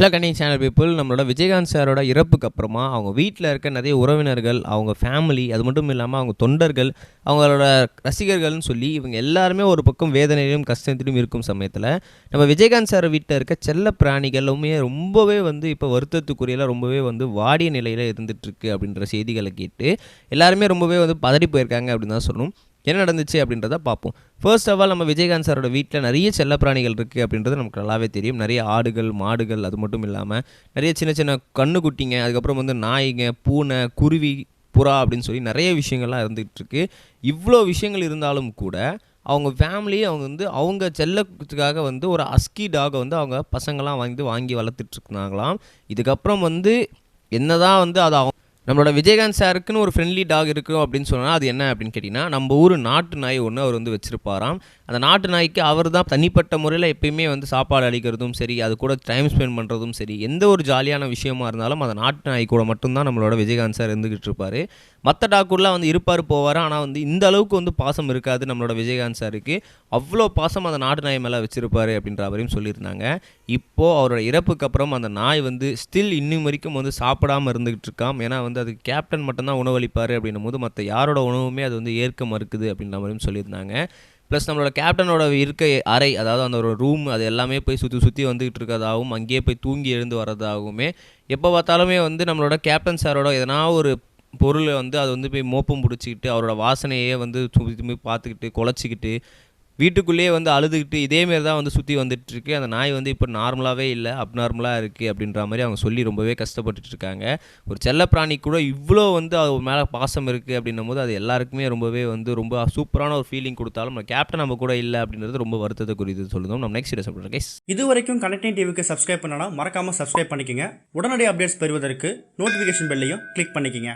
Hello Canning channel people, நம்மளோட விஜயகாந்த் சாரோட இறப்புக்கு அப்புறமா அவங்க வீட்டில் இருக்க நிறைய உறவினர்கள், அவங்க ஃபேமிலி, அது மட்டும் இல்லாமல் அவங்க தொண்டர்கள், அவங்களோட ரசிகர்கள்னு சொல்லி இவங்க எல்லாருமே ஒரு பக்கம் வேதனையிலும் கஷ்டத்திலும் இருக்கும் சமயத்தில் நம்ம விஜயகாந்த் சார் வீட்டில் இருக்க செல்ல பிராணிகளுமே ரொம்பவே இப்போ வருத்தத்துக்குரியல ரொம்பவே வாடிய நிலையில் இருந்துகிட்ருக்கு அப்படின்ற செய்திகளை கேட்டு எல்லாருமே ரொம்பவே பதறி போயிருக்காங்க அப்படின்னு தான் சொல்லணும். என்ன நடந்துச்சு அப்படின்றத பார்ப்போம். ஃபர்ஸ்ட் ஆஃப் ஆல் நம்ம விஜயகாந்த் சாரோட வீட்டில் நிறைய செல்லப்பிராணிகள் இருக்குது அப்படின்றது நமக்கு நல்லாவே தெரியும். நிறைய ஆடுகள், மாடுகள், அது மட்டும் இல்லாமல் நிறைய சின்ன சின்ன கண்ணுக்குட்டிங்க, அதுக்கப்புறம் நாய்ங்க, பூனை, குருவி, புறா அப்படின்னு சொல்லி நிறைய விஷயங்கள்லாம் இருந்துகிட்ருக்கு. இவ்வளோ விஷயங்கள் இருந்தாலும் கூட அவங்க ஃபேமிலி அவங்க செல்லத்துக்காக ஒரு அஸ்கி டாகை அவங்க பசங்களாம் வாங்கி வளர்த்துட்ருந்தாங்களாம். இதுக்கப்புறம் என்னதான் அது அவங்க நம்மளோட விஜயகாந்த் சாருக்குன்னு ஒரு ஃப்ரெண்ட்லி டாக் இருக்கும் அப்படின்னு சொன்னால் அது என்ன அப்படின்னு கேட்டிங்கன்னா, நம்ம ஊர் நாட்டு நாய் ஒன்று அவர் வச்சுருப்பாராம். அந்த நாட்டு நாய்க்கு அவர் தான் தனிப்பட்ட முறையில் எப்பயுமே சாப்பாடு அளிக்கிறதும் சரி, அது கூட டைம் ஸ்பெண்ட் பண்ணுறதும் சரி, எந்த ஒரு ஜாலியான விஷயமா இருந்தாலும் அந்த நாட்டு நாய் கூட மட்டும்தான் நம்மளோட விஜயகாந்த் சார் இருந்துக்கிட்டு இருப்பார். மற்ற டாக்கூர்லாம் இருப்பார் போவார். ஆனால் இந்த அளவுக்கு பாசம் இருக்காது நம்மளோட விஜயகாந்த் சாருக்கு. அவ்வளோ பாசம் அந்த நாட்டு நாய் மேலே வச்சுருப்பார் அப்படின்ற அவரையும் சொல்லியிருந்தாங்க. இப்போது அவரோட இறப்புக்கு அப்புறம் அந்த நாய் ஸ்டில் இன்னும் வரைக்கும் சாப்பிடாமல் இருந்துகிட்டு இருக்காம். ஏன்னா அது கேப்டன் மட்டும்தான் உணவளிப்பார் அப்படின்னும் போது மற்ற யாரோட உணவுமே அது ஏற்க மறுக்குது அப்படின்ற மாதிரியும் சொல்லியிருந்தாங்க. ப்ளஸ் நம்மளோட கேப்டனோட இருக்க அறை, அதாவது அந்த ஒரு ரூம், அது எல்லாமே போய் சுற்றி வந்துக்கிட்டு இருக்கிறதாகவும் அங்கேயே போய் தூங்கி எழுந்து வர்றதாகவுமே எப்போ பார்த்தாலுமே நம்மளோட கேப்டன் சாரோட எதனா ஒரு பொருளை அது போய் மோப்பம் பிடிச்சிக்கிட்டு அவரோட வாசனையே சுற்றி பார்த்துக்கிட்டு குலைச்சிக்கிட்டு வீட்டுக்குள்ளேயே அழுதுகிட்டு இதேமாரி தான் சுற்றி வந்துட்டுருக்கு. அந்த நாய் இப்போ நார்மலாகவே இல்லை, அப்நார்மலாக இருக்குது அப்படின்ற மாதிரி அவங்க சொல்லி ரொம்பவே கஷ்டப்பட்டுட்டு இருக்காங்க. ஒரு செல்லப்பிராணி கூட இவ்வளோ அது மேலே பாசம் இருக்குது அப்படின்னும் போது அது எல்லாருக்குமே ரொம்பவே ரொம்ப சூப்பரான ஒரு ஃபீலிங் கொடுத்தாலும் நம்ம கேப்டன் நம்ம கூட இல்லை அப்படின்றது ரொம்ப வருத்தத்துக்குரியது சொல்லுவோம். நம்ம நெக்ஸ்ட் வீடியோ சொல்கிறோம் கைஸ். இது வரைக்கும் கனெக்டிங் டிவிக்கு சப்ஸ்கிரைப் பண்ணனா மறக்காமல் சப்ஸ்கிரைப் பண்ணிக்கங்க. உடனடி அப்டேட்ஸ் பெறுவதற்கு நோட்டிஃபிகேஷன் பெல்லையும் கிளிக் பண்ணிக்கங்க.